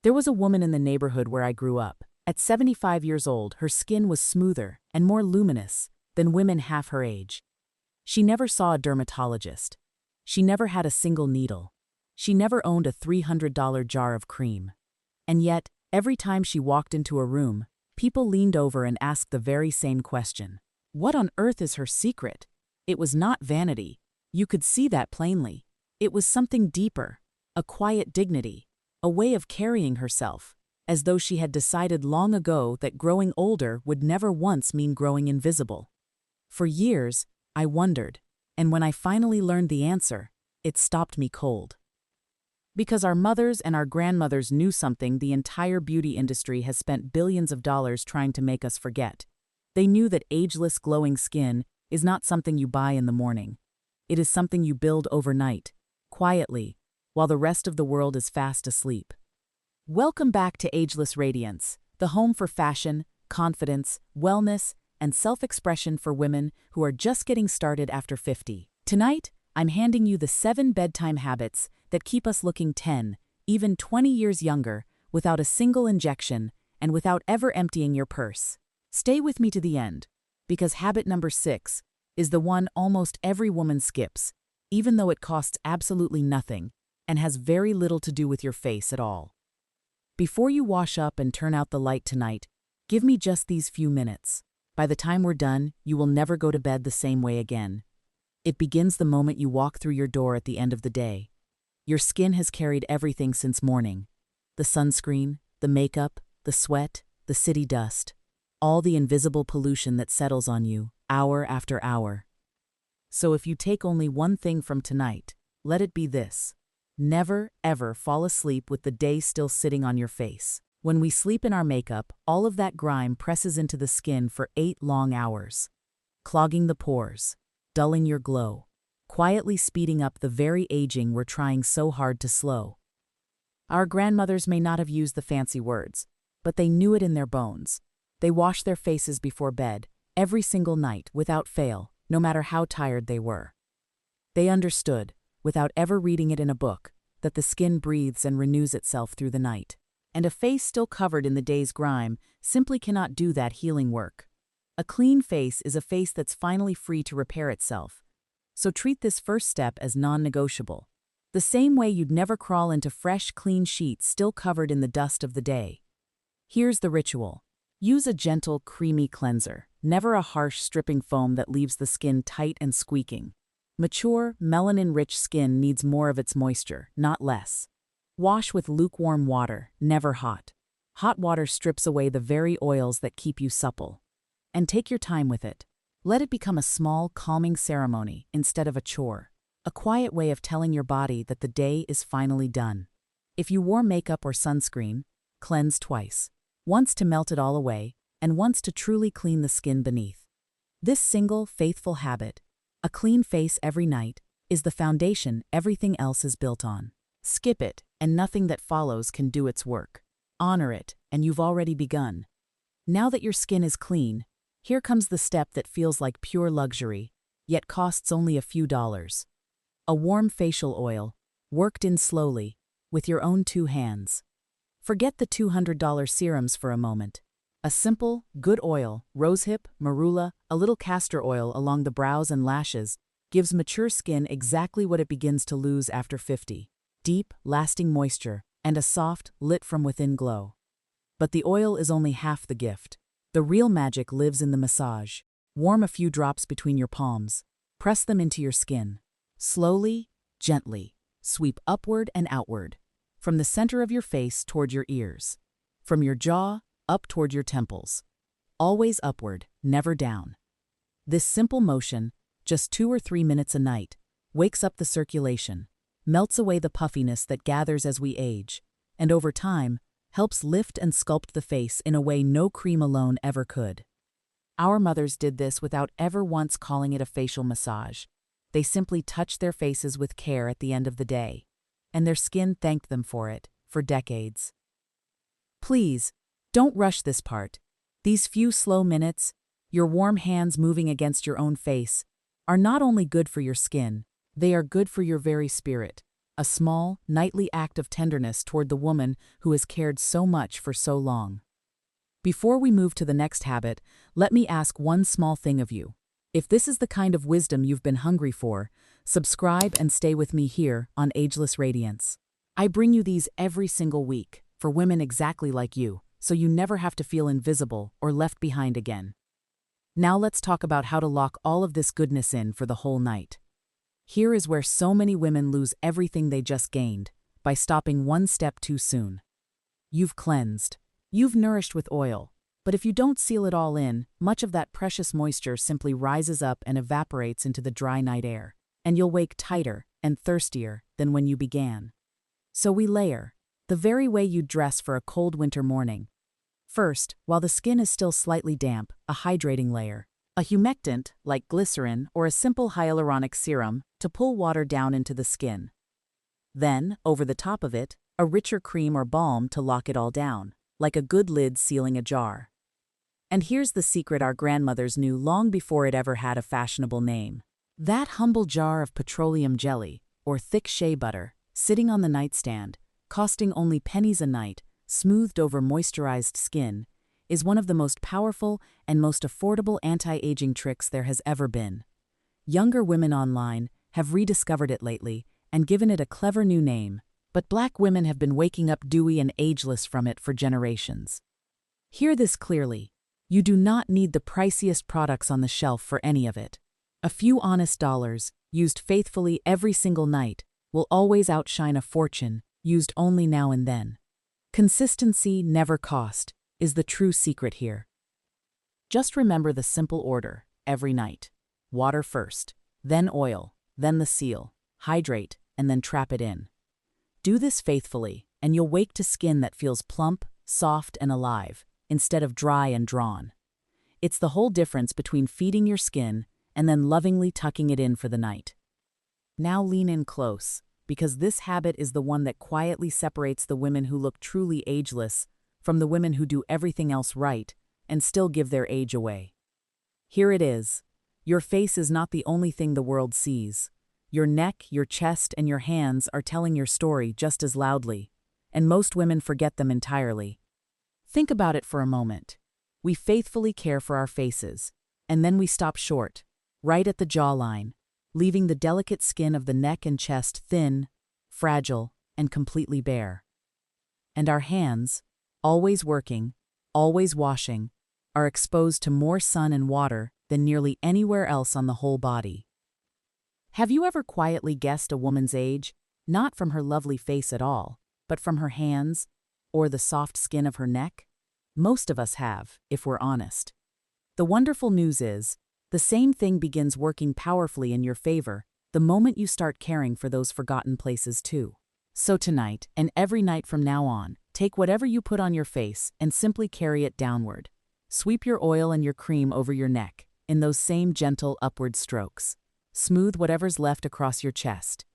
There was a woman in the neighborhood where I grew up. At 75 years old, her skin was smoother and more luminous than women half her age. She never saw a dermatologist. She never had a single needle. She never owned a $300 jar of cream. And yet, every time she walked into a room, people leaned over and asked the very same question. What on earth is her secret? It was not vanity. You could see that plainly. It was something deeper, a quiet dignity, a way of carrying herself, as though she had decided long ago that growing older would never once mean growing invisible. For years, I wondered, and when I finally learned the answer, it stopped me cold. Because our mothers and our grandmothers knew something the entire beauty industry has spent billions of dollars trying to make us forget. They knew that ageless glowing skin is not something you buy in the morning. It is something you build overnight, quietly, while the rest of the world is fast asleep. Welcome back to Ageless Radiance, the home for fashion, confidence, wellness, and self-expression for women who are just getting started after 50. Tonight, I'm handing you the 7 bedtime habits that keep us looking 10, even 20 years younger, without a single injection and without ever emptying your purse. Stay with me to the end, because habit number 6 is the one almost every woman skips, even though it costs absolutely nothing and has very little to do with your face at all. Before you wash up and turn out the light tonight, give me just these few minutes. By the time we're done, you will never go to bed the same way again. It begins the moment you walk through your door at the end of the day. Your skin has carried everything since morning. The sunscreen, the makeup, the sweat, the city dust. All the invisible pollution that settles on you, hour after hour. So if you take only one thing from tonight, let it be this. Never, ever fall asleep with the day still sitting on your face. When we sleep in our makeup, all of that grime presses into the skin for 8 long hours, clogging the pores, dulling your glow, quietly speeding up the very aging we're trying so hard to slow. Our grandmothers may not have used the fancy words, but they knew it in their bones. They washed their faces before bed, every single night, without fail, no matter how tired they were. They understood, without ever reading it in a book, that the skin breathes and renews itself through the night. And a face still covered in the day's grime simply cannot do that healing work. A clean face is a face that's finally free to repair itself. So treat this first step as non-negotiable. The same way you'd never crawl into fresh, clean sheets still covered in the dust of the day. Here's the ritual. Use a gentle, creamy cleanser, never a harsh, stripping foam that leaves the skin tight and squeaking. Mature, melanin-rich skin needs more of its moisture, not less. Wash with lukewarm water, never hot. Hot water strips away the very oils that keep you supple. And take your time with it. Let it become a small, calming ceremony instead of a chore. A quiet way of telling your body that the day is finally done. If you wore makeup or sunscreen, cleanse twice. Once to melt it all away, and once to truly clean the skin beneath. This single, faithful habit, a clean face every night, is the foundation everything else is built on. Skip it, and nothing that follows can do its work. Honor it, and you've already begun. Now that your skin is clean, here comes the step that feels like pure luxury, yet costs only a few dollars. A warm facial oil, worked in slowly, with your own 2 hands. Forget the $200 serums for a moment. A simple, good oil, rosehip, marula, a little castor oil along the brows and lashes, gives mature skin exactly what it begins to lose after 50. Deep, lasting moisture, and a soft, lit-from-within glow. But the oil is only half the gift. The real magic lives in the massage. Warm a few drops between your palms. Press them into your skin. Slowly, gently, sweep upward and outward. From the center of your face toward your ears. From your jaw, up toward your temples. Always upward, never down. This simple motion, just 2 or 3 minutes a night, wakes up the circulation, melts away the puffiness that gathers as we age, and over time, helps lift and sculpt the face in a way no cream alone ever could. Our mothers did this without ever once calling it a facial massage. They simply touched their faces with care at the end of the day, and their skin thanked them for it, for decades. Please, don't rush this part. These few slow minutes, your warm hands moving against your own face, are not only good for your skin, they are good for your very spirit. a small, nightly act of tenderness toward the woman who has cared so much for so long. Before we move to the next habit, let me ask one small thing of you. If this is the kind of wisdom you've been hungry for, subscribe and stay with me here on Ageless Radiance. I bring you these every single week, for women exactly like you, so you never have to feel invisible or left behind again. Now let's talk about how to lock all of this goodness in for the whole night. Here is where so many women lose everything they just gained, by stopping one step too soon. You've cleansed. You've nourished with oil. But if you don't seal it all in, much of that precious moisture simply rises up and evaporates into the dry night air, and you'll wake tighter and thirstier than when you began. So we layer, the very way you'd dress for a cold winter morning. First, while the skin is still slightly damp, a hydrating layer. A humectant, like glycerin or a simple hyaluronic serum, to pull water down into the skin. Then, over the top of it, a richer cream or balm to lock it all down, like a good lid sealing a jar. And here's the secret our grandmothers knew long before it ever had a fashionable name. That humble jar of petroleum jelly, or thick shea butter, sitting on the nightstand, costing only pennies a night, smoothed over moisturized skin, is one of the most powerful and most affordable anti-aging tricks there has ever been. Younger women online have rediscovered it lately and given it a clever new name, but Black women have been waking up dewy and ageless from it for generations. Hear this clearly. You do not need the priciest products on the shelf for any of it. A few honest dollars, used faithfully every single night, will always outshine a fortune used only now and then. Consistency, never cost, is the true secret here. Just remember the simple order, every night. Water first, then oil, then the seal, hydrate, and then trap it in. Do this faithfully, and you'll wake to skin that feels plump, soft, and alive, instead of dry and drawn. It's the whole difference between feeding your skin and then lovingly tucking it in for the night. Now lean in close, because this habit is the one that quietly separates the women who look truly ageless from the women who do everything else right and still give their age away. Here it is. Your face is not the only thing the world sees. Your neck, your chest, and your hands are telling your story just as loudly, and most women forget them entirely. Think about it for a moment. We faithfully care for our faces, and then we stop short, right at the jawline, leaving the delicate skin of the neck and chest thin, fragile, and completely bare. And our hands, always working, always washing, are exposed to more sun and water than nearly anywhere else on the whole body. Have you ever quietly guessed a woman's age, not from her lovely face at all, but from her hands, or the soft skin of her neck? Most of us have, if we're honest. The wonderful news is, the same thing begins working powerfully in your favor the moment you start caring for those forgotten places too. So tonight, and every night from now on, take whatever you put on your face and simply carry it downward. Sweep your oil and your cream over your neck, in those same gentle upward strokes. Smooth whatever's left across your chest.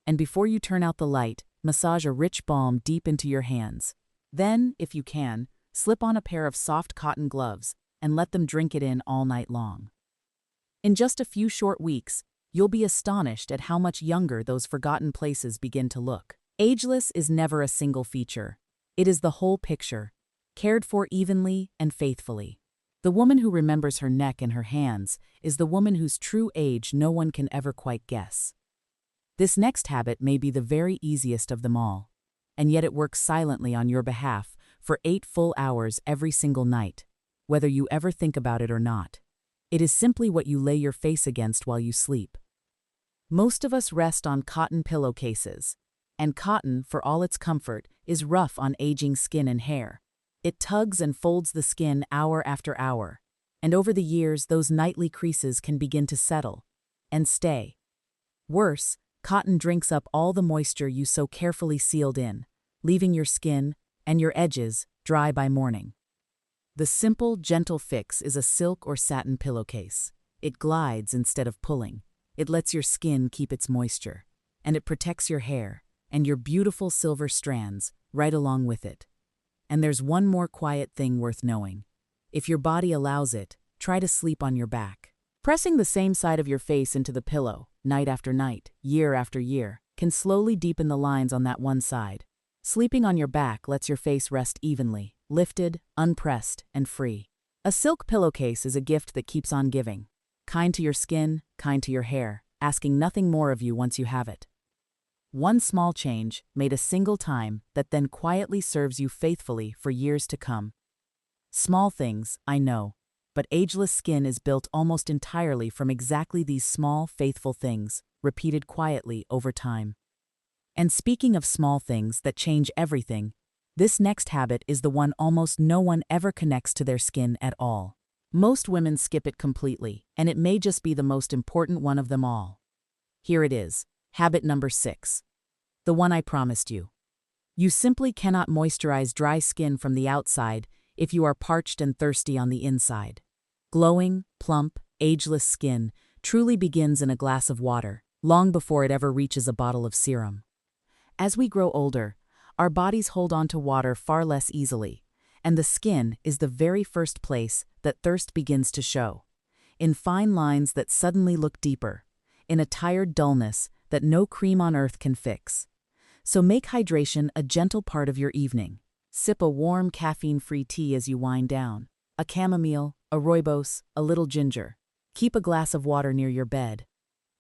And before you turn out the light, massage a rich balm deep into your hands. Then, if you can, slip on a pair of soft cotton gloves and let them drink it in all night long. In just a few short weeks, you'll be astonished at how much younger those forgotten places begin to look. Ageless is never a single feature. It is the whole picture, cared for evenly and faithfully. The woman who remembers her neck and her hands is the woman whose true age no one can ever quite guess. This next habit may be the very easiest of them all, and yet it works silently on your behalf for 8 full hours every single night, whether you ever think about it or not. It is simply what you lay your face against while you sleep. Most of us rest on cotton pillowcases, and cotton, for all its comfort, is rough on aging skin and hair. It tugs and folds the skin hour after hour, and over the years those nightly creases can begin to settle and stay. Worse, cotton drinks up all the moisture you so carefully sealed in, leaving your skin and your edges dry by morning. The simple, gentle fix is a silk or satin pillowcase. It glides instead of pulling. It lets your skin keep its moisture, and it protects your hair and your beautiful silver strands right along with it. And there's one more quiet thing worth knowing. If your body allows it, try to sleep on your back. Pressing the same side of your face into the pillow, night after night, year after year, can slowly deepen the lines on that one side. Sleeping on your back lets your face rest evenly, lifted, unpressed, and free. A silk pillowcase is a gift that keeps on giving. Kind to your skin, kind to your hair, asking nothing more of you once you have it. One small change, made a single time, that then quietly serves you faithfully for years to come. Small things, I know, but ageless skin is built almost entirely from exactly these small, faithful things, repeated quietly over time. And speaking of small things that change everything, this next habit is the one almost no one ever connects to their skin at all. Most women skip it completely, and it may just be the most important one of them all. Here it is, habit number 6. The one I promised you. You simply cannot moisturize dry skin from the outside if you are parched and thirsty on the inside. Glowing, plump, ageless skin truly begins in a glass of water, long before it ever reaches a bottle of serum. As we grow older, our bodies hold on to water far less easily, and the skin is the very first place that thirst begins to show, in fine lines that suddenly look deeper, in a tired dullness that no cream on earth can fix. So make hydration a gentle part of your evening. Sip a warm caffeine-free tea as you wind down, a chamomile, a rooibos, a little ginger. Keep a glass of water near your bed.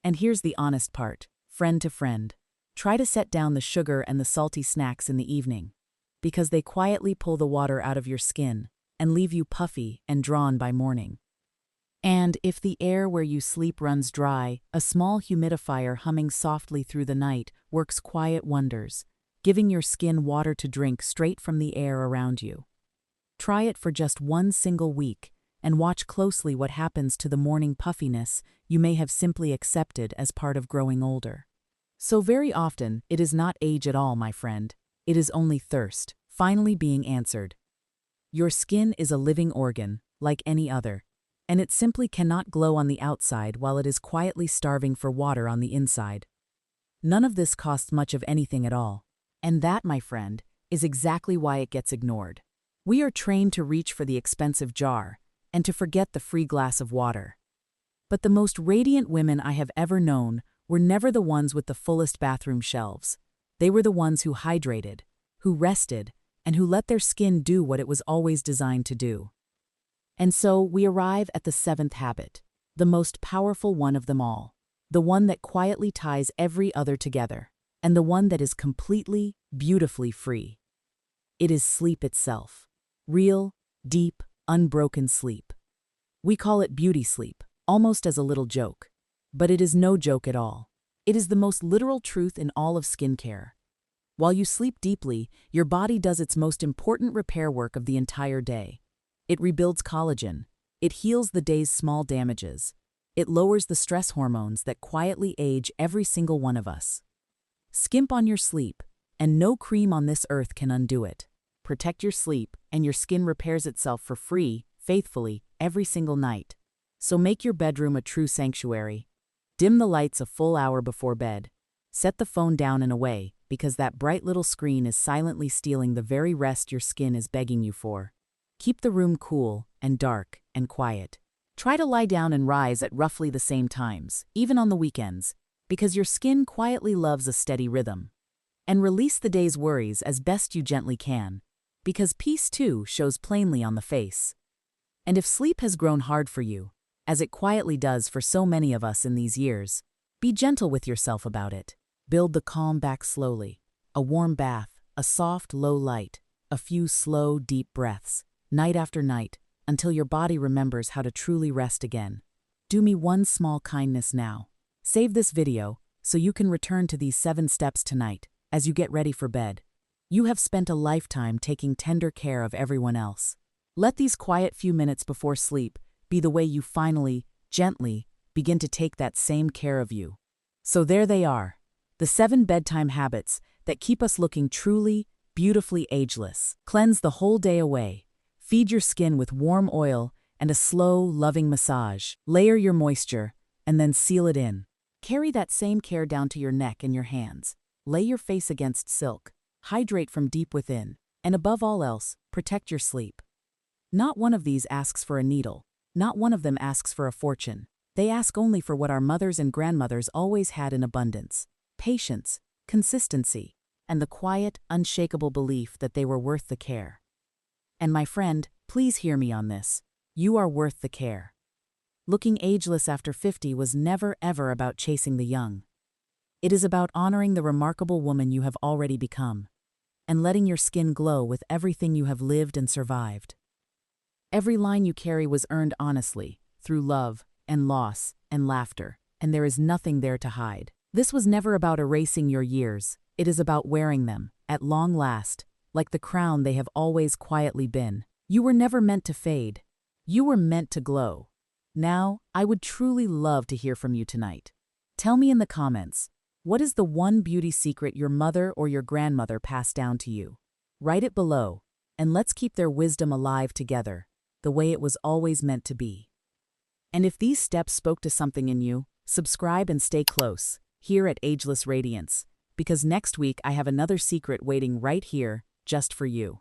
And here's the honest part, friend to friend. Try to set down the sugar and the salty snacks in the evening, because they quietly pull the water out of your skin and leave you puffy and drawn by morning. And if the air where you sleep runs dry, a small humidifier humming softly through the night works quiet wonders, giving your skin water to drink straight from the air around you. Try it for just one single week, and watch closely what happens to the morning puffiness you may have simply accepted as part of growing older. So very often, it is not age at all, my friend. It is only thirst, finally being answered. Your skin is a living organ, like any other, and it simply cannot glow on the outside while it is quietly starving for water on the inside. None of this costs much of anything at all, and that, my friend, is exactly why it gets ignored. We are trained to reach for the expensive jar and to forget the free glass of water. But the most radiant women I have ever known were never the ones with the fullest bathroom shelves. They were the ones who hydrated, who rested, and who let their skin do what it was always designed to do. And so we arrive at the 7th habit, the most powerful one of them all, the one that quietly ties every other together, and the one that is completely, beautifully free. It is sleep itself. Real, deep, unbroken sleep. We call it beauty sleep, almost as a little joke. But it is no joke at all. It is the most literal truth in all of skincare. While you sleep deeply, your body does its most important repair work of the entire day. It rebuilds collagen. It heals the day's small damages. It lowers the stress hormones that quietly age every single one of us. Skimp on your sleep, and no cream on this earth can undo it. Protect your sleep, and your skin repairs itself for free, faithfully, every single night. So make your bedroom a true sanctuary. Dim the lights a full hour before bed. Set the phone down and away, because that bright little screen is silently stealing the very rest your skin is begging you for. Keep the room cool and dark and quiet. Try to lie down and rise at roughly the same times, even on the weekends, because your skin quietly loves a steady rhythm. And release the day's worries as best you gently can, because peace too shows plainly on the face. And if sleep has grown hard for you, as it quietly does for so many of us in these years, be gentle with yourself about it. Build the calm back slowly. A warm bath, a soft, low light, a few slow, deep breaths, night after night, until your body remembers how to truly rest again. Do me one small kindness now. Save this video so you can return to these 7 steps tonight as you get ready for bed. You have spent a lifetime taking tender care of everyone else. Let these quiet few minutes before sleep be the way you finally, gently, begin to take that same care of you. So there they are, the 7 bedtime habits that keep us looking truly, beautifully ageless. Cleanse the whole day away. Feed your skin with warm oil and a slow, loving massage. Layer your moisture, and then seal it in. Carry that same care down to your neck and your hands. Lay your face against silk. Hydrate from deep within. And above all else, protect your sleep. Not one of these asks for a needle. Not one of them asks for a fortune. They ask only for what our mothers and grandmothers always had in abundance: patience, consistency, and the quiet, unshakable belief that they were worth the care. And my friend, please hear me on this. You are worth the care. Looking ageless after 50 was never ever about chasing the young. It is about honoring the remarkable woman you have already become, and letting your skin glow with everything you have lived and survived. Every line you carry was earned honestly, through love, and loss, and laughter, and there is nothing there to hide. This was never about erasing your years, it is about wearing them, at long last, like the crown they have always quietly been. You were never meant to fade. You were meant to glow. Now, I would truly love to hear from you tonight. Tell me in the comments, what is the one beauty secret your mother or your grandmother passed down to you? Write it below, and let's keep their wisdom alive together, the way it was always meant to be. And if these steps spoke to something in you, subscribe and stay close, here at Ageless Radiance, because next week I have another secret waiting right here, just for you.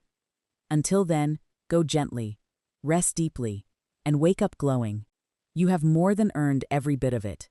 Until then, go gently, rest deeply, and wake up glowing. You have more than earned every bit of it.